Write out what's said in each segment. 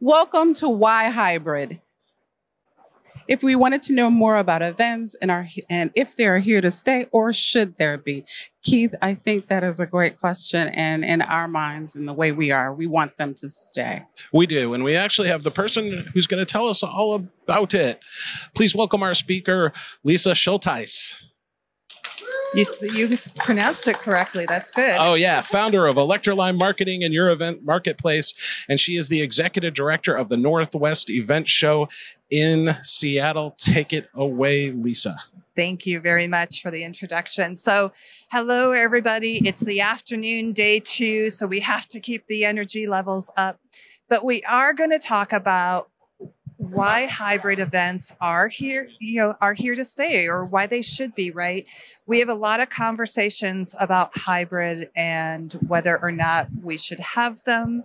Welcome to Why Hybrid. If we wanted to know more about events and if they're here to stay or should there be, Keith, I think that is a great question. And in our minds and the way we are, we want them to stay. We do. And we actually have the person who's going to tell us all about it. Please welcome our speaker, Lisa Schultheis. You pronounced it correctly. That's good. Oh, yeah. Founder of Electroline Marketing and Your Event Marketplace. And she is the executive director of the Northwest Event Show in Seattle. Take it away, Lisa. Thank you very much for the introduction. So, hello, everybody. It's the afternoon, day 2, so we have to keep the energy levels up. But we are going to talk about why hybrid events are here to stay, or why they should be, right? We have a lot of conversations about hybrid and whether or not we should have them.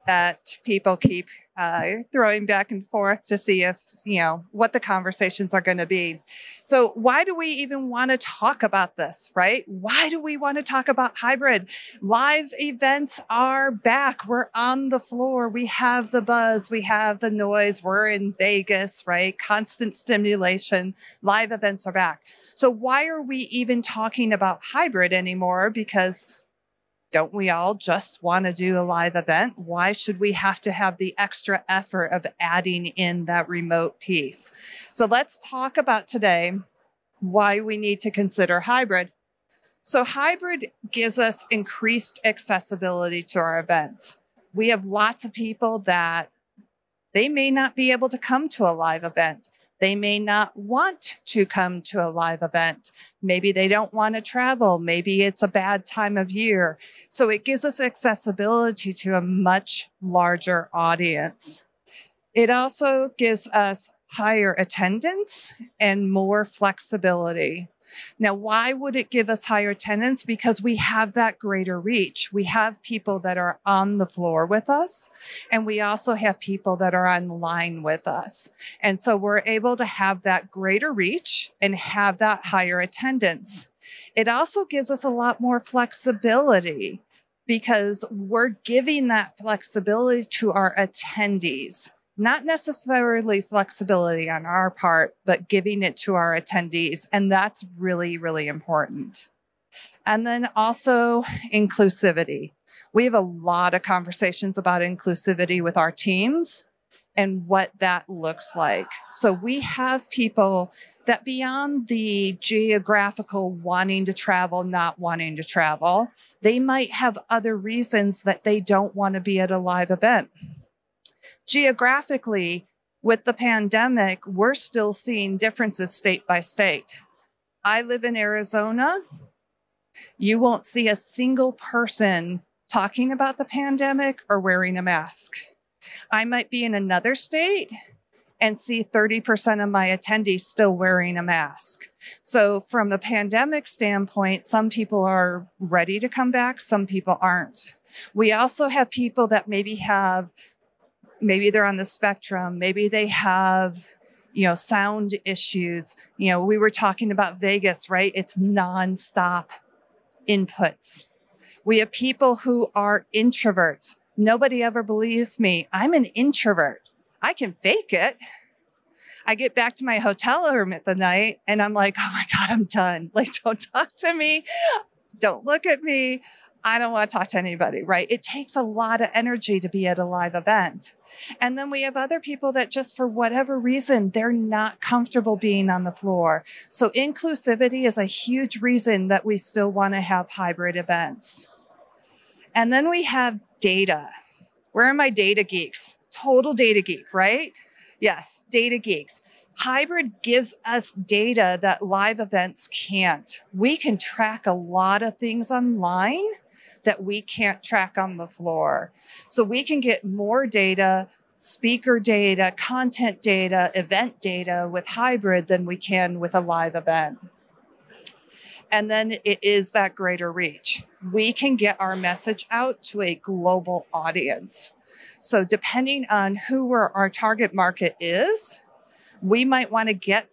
That people keep throwing back and forth to see if, what the conversations are going to be. So why do we even want to talk about this, right? Why do we want to talk about hybrid? Live events are back. We're on the floor. We have the buzz. We have the noise. We're in Vegas, right? Constant stimulation. Live events are back. So why are we even talking about hybrid anymore? Because don't we all just want to do a live event? Why should we have to have the extra effort of adding in that remote piece? So let's talk about today why we need to consider hybrid. So hybrid gives us increased accessibility to our events. We have lots of people that they may not be able to come to a live event. They may not want to come to a live event. Maybe they don't want to travel. Maybe it's a bad time of year. So it gives us accessibility to a much larger audience. It also gives us higher attendance and more flexibility. Now, why would it give us higher attendance? Because we have that greater reach. We have people that are on the floor with us, and we also have people that are online with us. And so we're able to have that greater reach and have that higher attendance. It also gives us a lot more flexibility because we're giving that flexibility to our attendees. Not necessarily flexibility on our part, but giving it to our attendees. And that's really, really important. And then also inclusivity. We have a lot of conversations about inclusivity with our teams and what that looks like. So we have people that beyond the geographical wanting to travel, not wanting to travel, they might have other reasons that they don't want to be at a live event. Geographically, with the pandemic, we're still seeing differences state by state. I live in Arizona. You won't see a single person talking about the pandemic or wearing a mask. I might be in another state and see 30% of my attendees still wearing a mask. So from a pandemic standpoint, some people are ready to come back, some people aren't. We also have people that maybe they're on the spectrum. Maybe they have, sound issues. We were talking about Vegas, right? It's nonstop inputs. We have people who are introverts. Nobody ever believes me. I'm an introvert. I can fake it. I get back to my hotel room at the night and I'm like, oh my God, I'm done. Like, don't talk to me. Don't look at me. I don't want to talk to anybody, right? It takes a lot of energy to be at a live event. And then we have other people that just for whatever reason, they're not comfortable being on the floor. So inclusivity is a huge reason that we still want to have hybrid events. And then we have data. Where are my data geeks? Total data geek, right? Yes, data geeks. Hybrid gives us data that live events can't. We can track a lot of things online that we can't track on the floor. So we can get more data, speaker data, content data, event data with hybrid than we can with a live event. And then it is that greater reach. We can get our message out to a global audience. So depending on who our target market is, we might want to get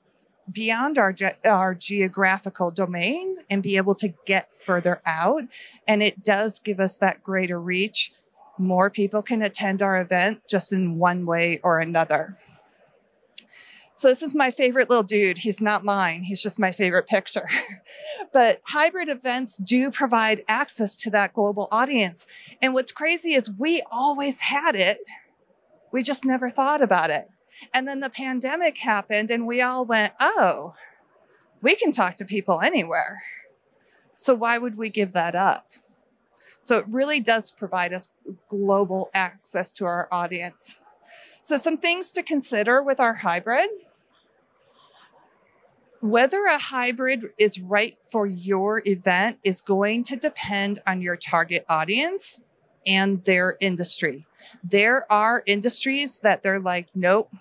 beyond our geographical domain and be able to get further out. And it does give us that greater reach more people can attend our event just in one way or another. So this is my favorite little dude. He's not mine. He's just my favorite picture. But hybrid events do provide access to that global audience. And what's crazy is we always had it. We just never thought about it. And then the pandemic happened and we all went, oh, we can talk to people anywhere. So why would we give that up? So it really does provide us global access to our audience. So some things to consider with our hybrid. Whether a hybrid is right for your event is going to depend on your target audience and their industry. There are industries that they're like, nope,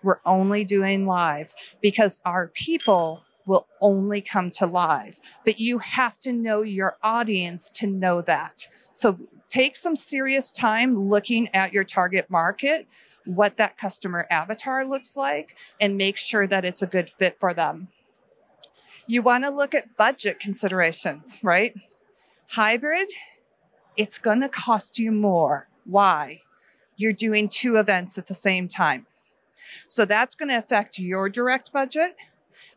we're only doing live because our people will only come to live. But you have to know your audience to know that. So take some serious time looking at your target market, what that customer avatar looks like, and make sure that it's a good fit for them. You want to look at budget considerations, right? Hybrid, it's going to cost you more. Why? You're doing 2 events at the same time. So that's going to affect your direct budget.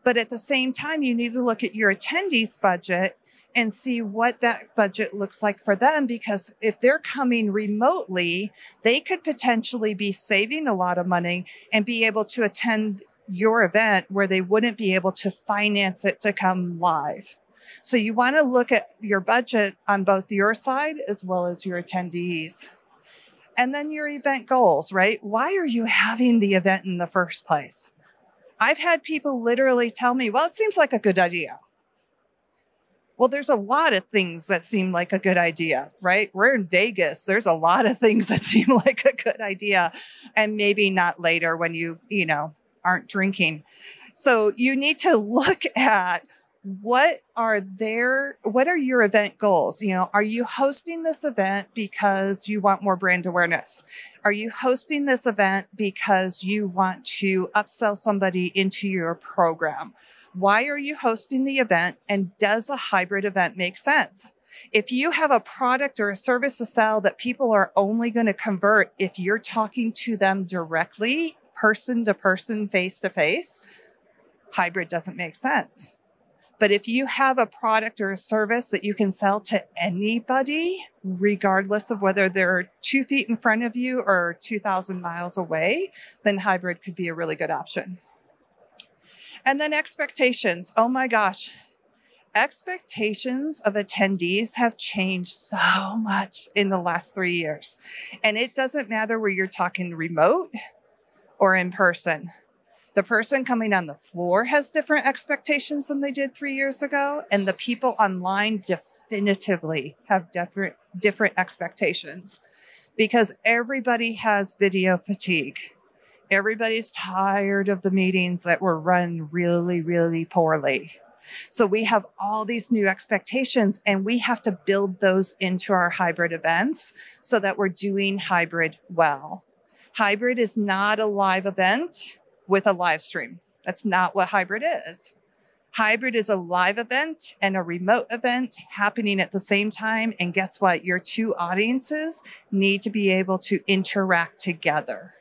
But at the same time, you need to look at your attendees' budget and see what that budget looks like for them, because if they're coming remotely, they could potentially be saving a lot of money and be able to attend your event where they wouldn't be able to finance it to come live. So you want to look at your budget on both your side as well as your attendees. And then your event goals, right? Why are you having the event in the first place? I've had people literally tell me, well, it seems like a good idea. Well, there's a lot of things that seem like a good idea, right? We're in Vegas. There's a lot of things that seem like a good idea, and maybe not later when you aren't drinking. So you need to look at what are your event goals? Are you hosting this event because you want more brand awareness? Are you hosting this event because you want to upsell somebody into your program? Why are you hosting the event? And does a hybrid event make sense? If you have a product or a service to sell that people are only going to convert if you're talking to them directly, person to person, face to face, hybrid doesn't make sense. But if you have a product or a service that you can sell to anybody, regardless of whether they're 2 feet in front of you or 2,000 miles away, then hybrid could be a really good option. And then expectations. Oh my gosh. Expectations of attendees have changed so much in the last 3 years. And it doesn't matter where you're talking remote or in person. The person coming on the floor has different expectations than they did 3 years ago. And the people online definitively have different expectations, because everybody has video fatigue. Everybody's tired of the meetings that were run really, really poorly. So we have all these new expectations, and we have to build those into our hybrid events so that we're doing hybrid well. Hybrid is not a live event with a live stream. That's not what hybrid is. Hybrid is a live event and a remote event happening at the same time. And guess what? Your 2 audiences need to be able to interact together.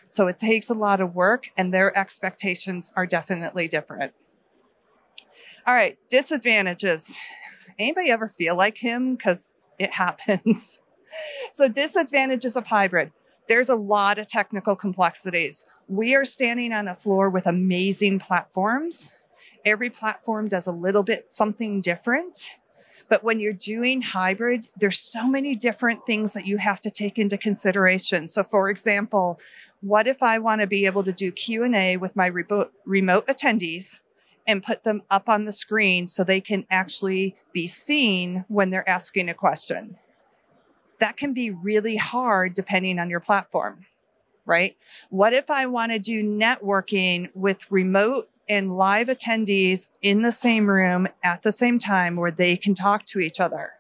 So it takes a lot of work, and their expectations are definitely different. All right, disadvantages. Anybody ever feel like him? Because it happens. So disadvantages of hybrid. There's a lot of technical complexities. We are standing on a floor with amazing platforms. Every platform does a little bit something different. But when you're doing hybrid, there's so many different things that you have to take into consideration. So for example, what if I want to be able to do Q&A with my remote attendees and put them up on the screen so they can actually be seen when they're asking a question? That can be really hard depending on your platform, right? What if I want to do networking with remote and live attendees in the same room at the same time where they can talk to each other?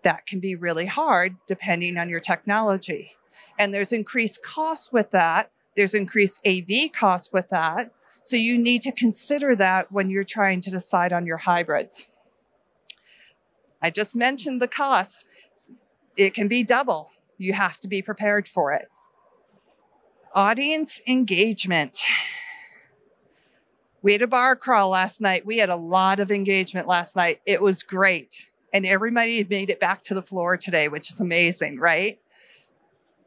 That can be really hard depending on your technology. And there's increased cost with that. There's increased AV cost with that. So you need to consider that when you're trying to decide on your hybrids. I just mentioned the cost. It can be double. You have to be prepared for it. Audience engagement. We had a bar crawl last night. We had a lot of engagement last night. It was great. And everybody had made it back to the floor today, which is amazing, right?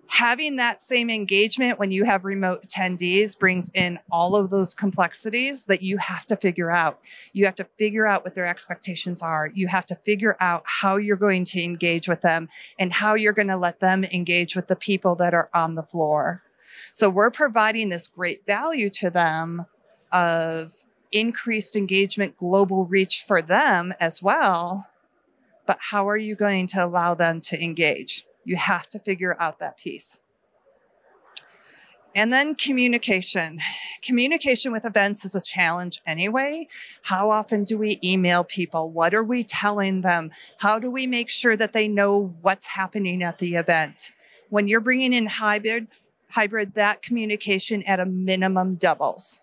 Having that same engagement when you have remote attendees brings in all of those complexities that you have to figure out. You have to figure out what their expectations are. You have to figure out how you're going to engage with them and how you're going to let them engage with the people that are on the floor. So we're providing this great value to them of increased engagement, global reach for them as well. But how are you going to allow them to engage? You have to figure out that piece. And then communication. Communication with events is a challenge anyway. How often do we email people? What are we telling them? How do we make sure that they know what's happening at the event? When you're bringing in hybrid, that communication at a minimum doubles.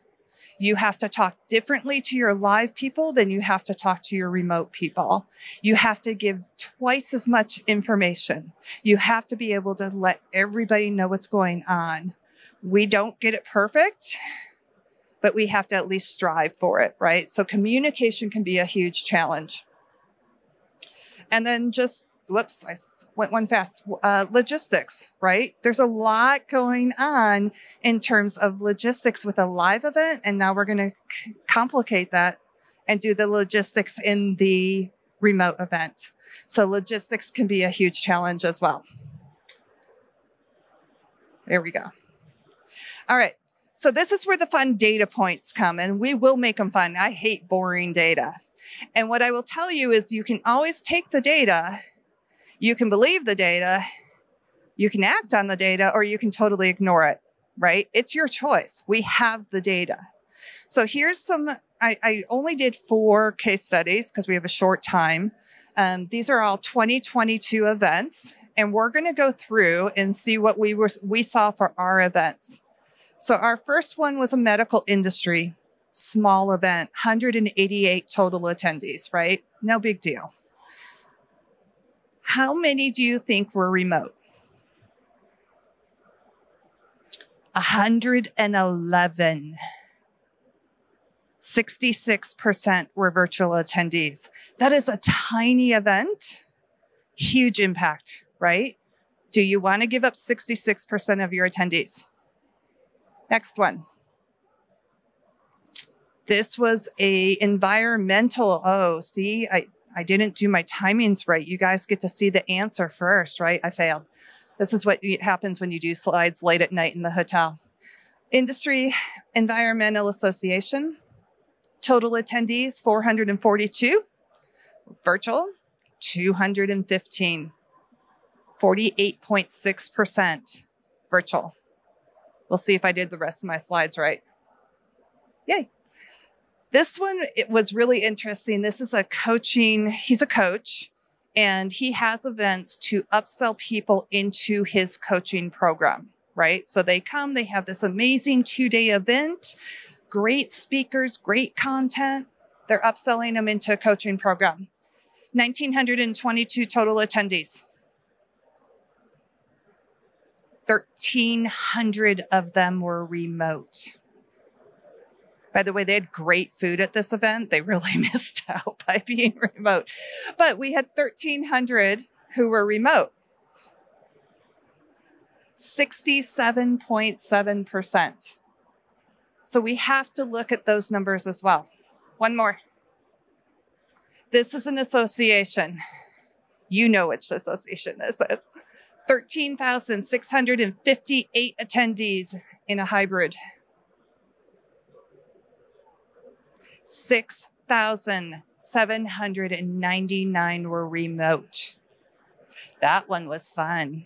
You have to talk differently to your live people than you have to talk to your remote people. You have to give twice as much information. You have to be able to let everybody know what's going on. We don't get it perfect, but we have to at least strive for it, right? So communication can be a huge challenge. And then just, whoops, I went one fast. Logistics, right? There's a lot going on in terms of logistics with a live event. And now we're going to complicate that and do the logistics in the remote event. So logistics can be a huge challenge as well. There we go. All right. So this is where the fun data points come, and we will make them fun. I hate boring data. And what I will tell you is you can always take the data, you can believe the data, you can act on the data, or you can totally ignore it, right? It's your choice. We have the data. So here's some, I only did 4 case studies because we have a short time. These are all 2022 events, and we're going to go through and see what we saw for our events. So our first one was a medical industry, small event, 188 total attendees, right? No big deal. How many do you think were remote? 111. 66% were virtual attendees. That is a tiny event, huge impact, right? Do you want to give up 66% of your attendees? Next one. This was a environmental, oh, see, I didn't do my timings right. You guys get to see the answer first, right? I failed. This is what happens when you do slides late at night in the hotel. Industry Environmental Association, total attendees, 442. Virtual, 215. 48.6% virtual. We'll see if I did the rest of my slides right. Yay. This one, it was really interesting. This is a coaching, he's a coach, and he has events to upsell people into his coaching program, right? So they come, they have this amazing 2-day event, great speakers, great content. They're upselling them into a coaching program. 1,922 total attendees. 1,300 of them were remote. By the way, they had great food at this event. They really missed out by being remote. But we had 1,300 who were remote. 67.7%. So we have to look at those numbers as well. One more. This is an association. You know which association this is. 13,658 attendees in a hybrid. 6,799 were remote. That one was fun.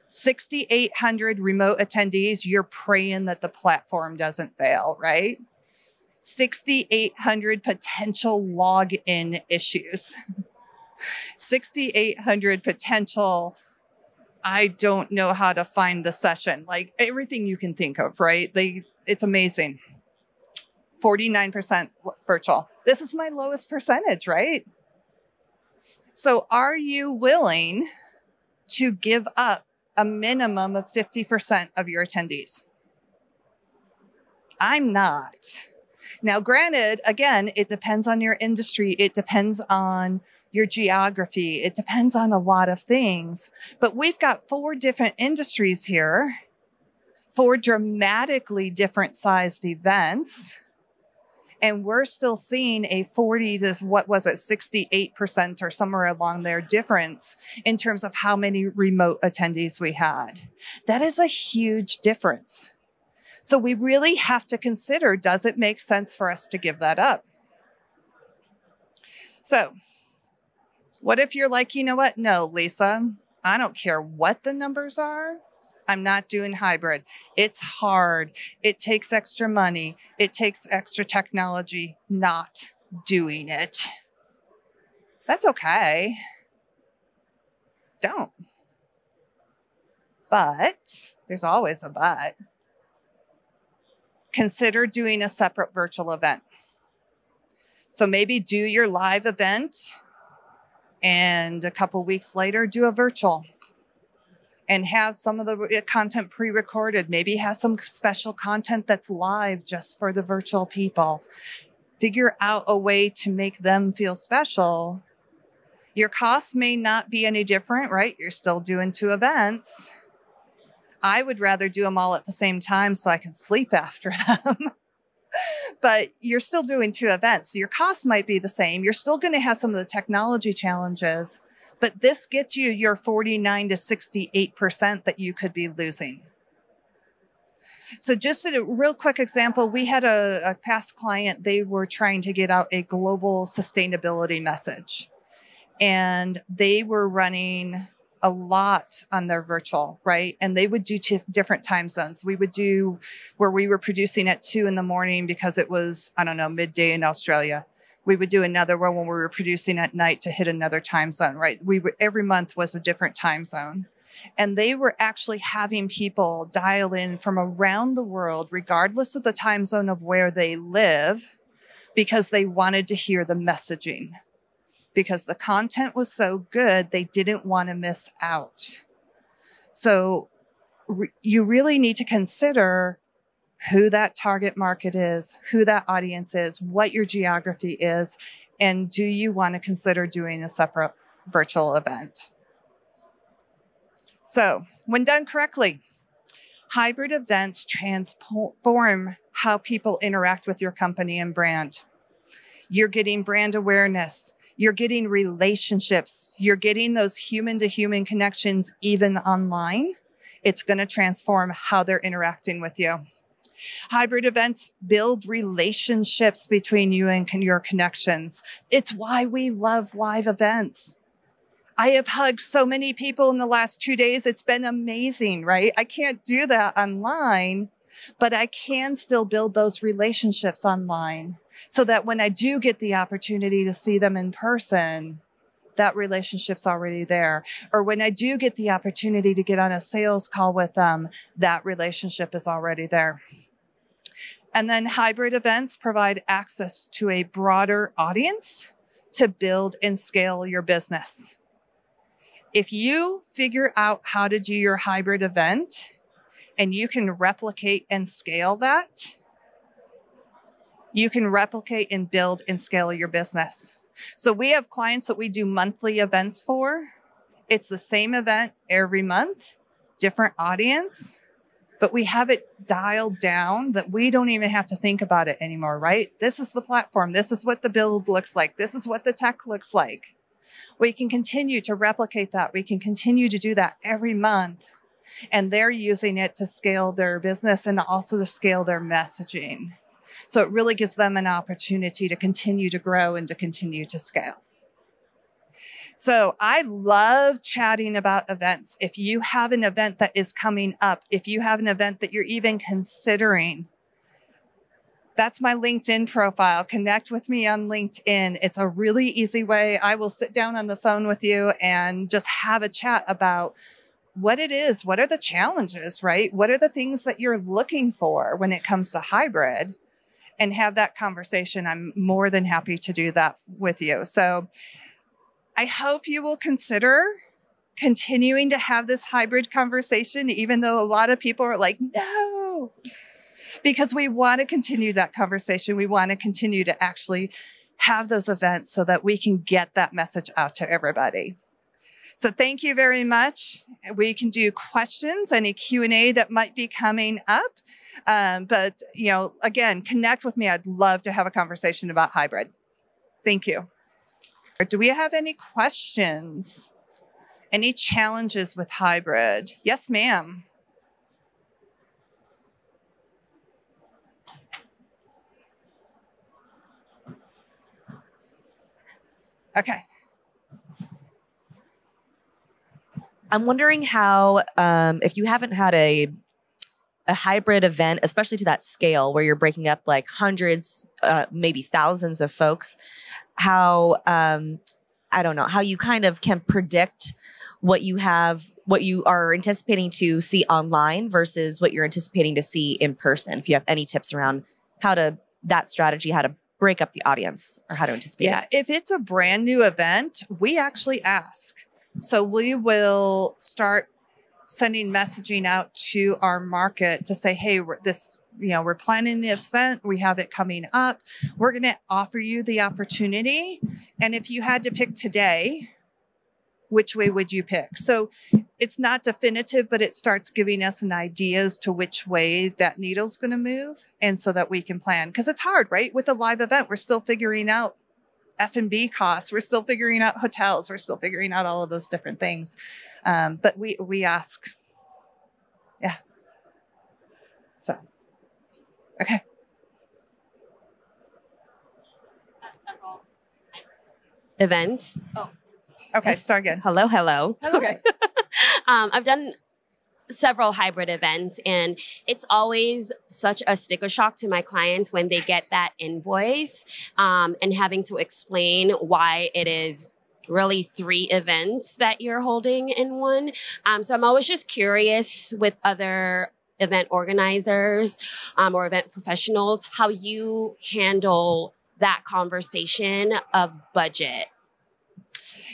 6,800 remote attendees. You're praying that the platform doesn't fail, right? 6,800 potential login issues. 6,800 potential, I don't know how to find the session. Like everything you can think of, right? It's amazing. 49% virtual. This is my lowest percentage, right? So are you willing to give up a minimum of 50% of your attendees. I'm not. Now, granted, again, it depends on your industry. It depends on your geography. It depends on a lot of things. But we've got 4 different industries here, 4 dramatically different sized events. And we're still seeing a 40 to, 68% or somewhere along there difference in terms of how many remote attendees we had. That is a huge difference. So we really have to consider, does it make sense for us to give that up? So what if you're like, you know what? No, Lisa, I don't care what the numbers are. I'm not doing hybrid. It's hard. It takes extra money. It takes extra technology. Not doing it. That's okay. Don't. But there's always a but. Consider doing a separate virtual event. So maybe do your live event and a couple weeks later do a virtual and have some of the content pre-recorded. Maybe have some special content that's live just for the virtual people. Figure out a way to make them feel special. Your costs may not be any different, right? You're still doing 2 events. I would rather do them all at the same time so I can sleep after them. But you're still doing 2 events. So your cost might be the same. You're still going to have some of the technology challenges, but this gets you your 49 to 68% that you could be losing. So just a real quick example, we had a past client, they were trying to get out a global sustainability message. And they were running a lot on their virtual, right? And they would do 2 different time zones. We would do where we were producing at 2 a.m. because it was, I don't know, midday in Australia. We would do another one when we were producing at night to hit another time zone, right? Every month was a different time zone. And they were actually having people dial in from around the world, regardless of the time zone of where they live, because they wanted to hear the messaging. Because the content was so good, they didn't want to miss out. So you really need to consider who that target market is, who that audience is, what your geography is, and do you want to consider doing a separate virtual event? So when done correctly, hybrid events transform how people interact with your company and brand. You're getting brand awareness. You're getting relationships. You're getting those human-to-human connections even online. It's going to transform how they're interacting with you. Hybrid events build relationships between you and your connections. It's why we love live events. I have hugged so many people in the last 2 days. It's been amazing, right? I can't do that online, but I can still build those relationships online so that when I do get the opportunity to see them in person, that relationship's already there. Or when I do get the opportunity to get on a sales call with them, that relationship is already there. And then hybrid events provide access to a broader audience to build and scale your business. If you figure out how to do your hybrid event and you can replicate and scale that, you can replicate and build and scale your business. So we have clients that we do monthly events for. It's the same event every month, different audience, but we have it dialed down that we don't even have to think about it anymore, right? This is the platform. This is what the build looks like. This is what the tech looks like. We can continue to replicate that. We can continue to do that every month. And they're using it to scale their business and also to scale their messaging. So it really gives them an opportunity to continue to grow and to continue to scale. So I love chatting about events. If you have an event that is coming up, if you have an event that you're even considering, that's my LinkedIn profile. Connect with me on LinkedIn. It's a really easy way. I will sit down on the phone with you and just have a chat about what it is. What are the challenges, right? What are the things that you're looking for when it comes to hybrid? And have that conversation. I'm more than happy to do that with you. So I hope you will consider continuing to have this hybrid conversation, even though a lot of people are like, no, because we want to continue that conversation. We want to continue to actually have those events so that we can get that message out to everybody. So thank you very much. We can do questions, any Q&A that might be coming up. But, you know, again, connect with me. I'd love to have a conversation about hybrid. Thank you. Do we have any questions? Any challenges with hybrid? Yes, ma'am. Okay. I'm wondering how, if you haven't had a hybrid event, especially to that scale where you're breaking up like hundreds, maybe thousands of folks, how, I don't know, how you kind of can predict what you are anticipating to see online versus what you're anticipating to see in person. If you have any tips around that strategy, how to break up the audience or how to anticipate it. If it's a brand new event, we actually ask. So we will start sending messaging out to our market to say, hey, we're planning this event. We have it coming up. We're going to offer you the opportunity. And if you had to pick today, which way would you pick? So it's not definitive, but it starts giving us an idea as to which way that needle's going to move. And so that we can plan, because it's hard, right? With a live event, we're still figuring out F&B costs. We're still figuring out hotels. We're still figuring out all of those different things. But we ask. Yeah. So, okay. Events. Oh, okay. Start again. Hello. Okay. I've done several hybrid events, and it's always such a sticker shock to my clients when they get that invoice and having to explain why it is really 3 events that you're holding in one. So I'm always just curious with other event organizers or event professionals, how you handle that conversation of budget.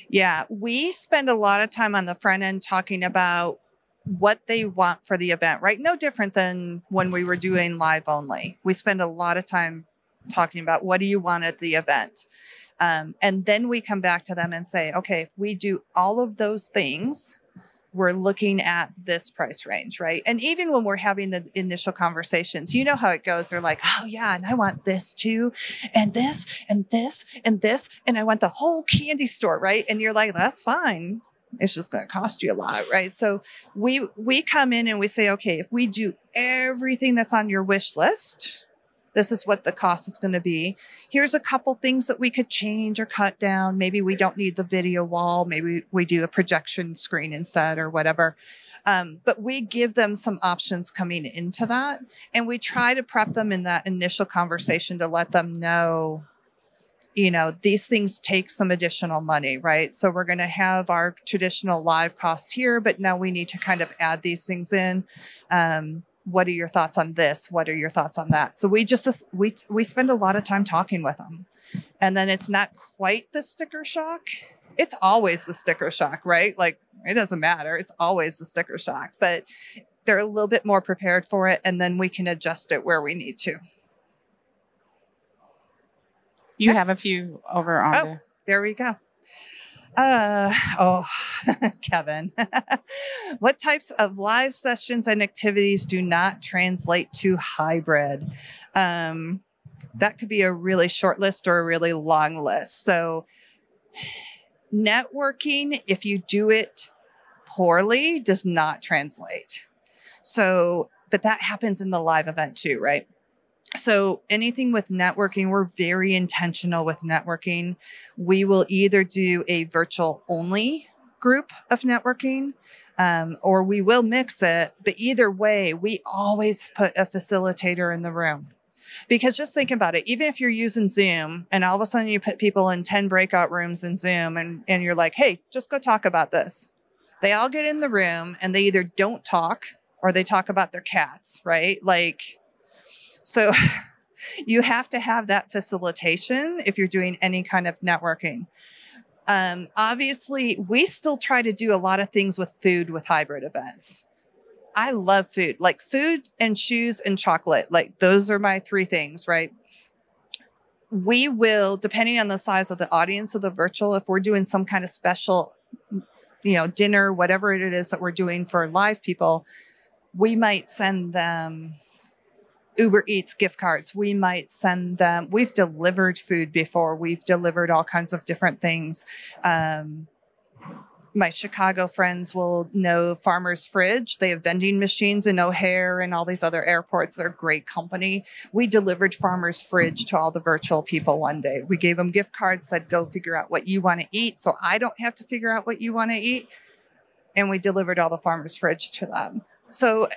Yeah, we spend a lot of time on the front end talking about what they want for the event, right? No different than when we were doing live only. We spend a lot of time talking about what do you want at the event? And then we come back to them and say, okay, if we do all of those things, we're looking at this price range, right? And even when we're having the initial conversations, you know how it goes. They're like, oh yeah, and I want this too, and this, and this, and this, and I want the whole candy store, right? And you're like, that's fine. It's just going to cost you a lot, right? So we come in and we say, okay, if we do everything that's on your wish list, this is what the cost is going to be. Here's a couple things that we could change or cut down. Maybe we don't need the video wall. Maybe we do a projection screen instead or whatever. But we give them some options coming into that. And we try to prep them in that initial conversation to let them know, you know, these things take some additional money, right? So we're going to have our traditional live costs here, but now we need to kind of add these things in. What are your thoughts on this? What are your thoughts on that? So we spend a lot of time talking with them. And then it's not quite the sticker shock. It's always the sticker shock, right? Like, it doesn't matter. It's always the sticker shock, but they're a little bit more prepared for it. And then we can adjust it where we need to. You have a few over on there. There we go. Kevin, what types of live sessions and activities do not translate to hybrid? That could be a really short list or a really long list. So networking, if you do it poorly, does not translate. So, but that happens in the live event too, right? So anything with networking, we're very intentional with networking. We will either do a virtual only group of networking, or we will mix it. But either way, we always put a facilitator in the room. Because just think about it, even if you're using Zoom and all of a sudden you put people in 10 breakout rooms in Zoom and you're like, hey, just go talk about this. They all get in the room and they either don't talk or they talk about their cats, right? So you have to have that facilitation if you're doing any kind of networking. Obviously, we still try to do a lot of things with food with hybrid events. I love food, like food and shoes and chocolate. Like those are my three things, right? We will, depending on the size of the audience of the virtual, if we're doing some kind of special, dinner, whatever it is that we're doing for live people, we might send them Uber Eats gift cards. We might send them, we've delivered food before. We've delivered all kinds of different things. My Chicago friends will know Farmer's Fridge. They have vending machines in O'Hare and all these other airports. They're a great company. We delivered Farmer's Fridge to all the virtual people one day. We gave them gift cards, said, go figure out what you want to eat, so I don't have to figure out what you want to eat. And we delivered all the Farmer's Fridge to them. So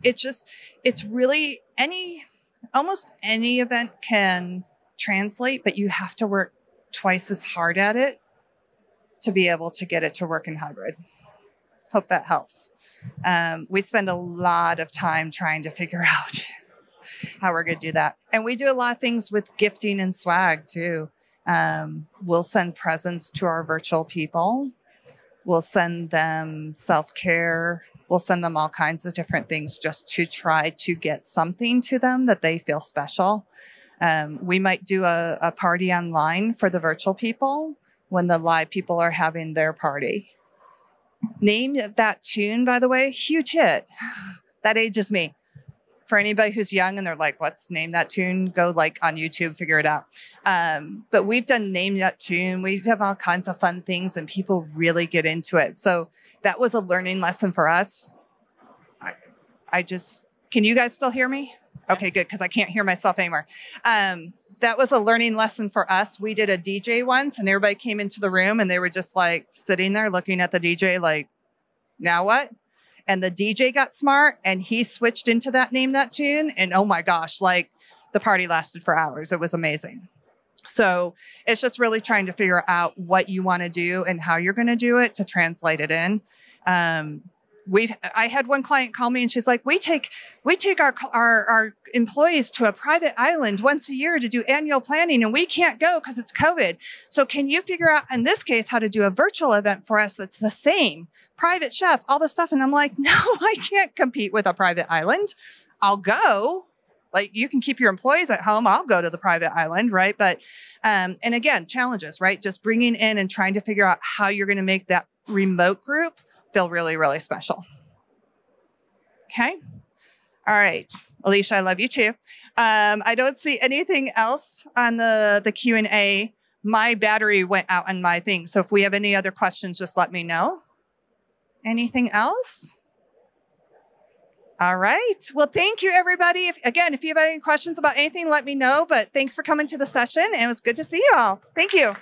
it's really almost any event can translate, but you have to work twice as hard at it to be able to get it to work in hybrid. Hope that helps. We spend a lot of time trying to figure out how we're going to do that. And we do a lot of things with gifting and swag too. We'll send presents to our virtual people. We'll send them self-care. We'll send them all kinds of different things just to try to get something to them that they feel special. We might do a party online for the virtual people when the live people are having their party. Name That Tune, by the way, huge hit. That ages me. For anybody who's young and they're like, what's Name That Tune? Go like on YouTube, figure it out. But we've done Name That Tune. We have all kinds of fun things and people really get into it. So that was a learning lesson for us. Can you guys still hear me? Okay, good, because I can't hear myself anymore. That was a learning lesson for us. We did a DJ once and everybody came into the room and they were just like sitting there looking at the DJ like, now what? And the DJ got smart and he switched into that Name That Tune. And oh my gosh, like the party lasted for hours. It was amazing. So it's just really trying to figure out what you want to do and how you're going to do it to translate it in. I had one client call me and she's like, we take our employees to a private island once a year to do annual planning and we can't go because it's COVID. So can you figure out in this case how to do a virtual event for us that's the same? Private chef, all this stuff. And I'm like, no, I can't compete with a private island. I'll go. Like you can keep your employees at home. I'll go to the private island, right? But, and again, challenges, right? Just bringing in and trying to figure out how you're going to make that remote group feel really, really special. Okay. All right. Alicia, I love you too. I don't see anything else on the Q&A. My battery went out on my thing. So if we have any other questions, just let me know. Anything else? All right. Well, thank you, everybody. If you have any questions about anything, let me know. But thanks for coming to the session. And it was good to see you all. Thank you.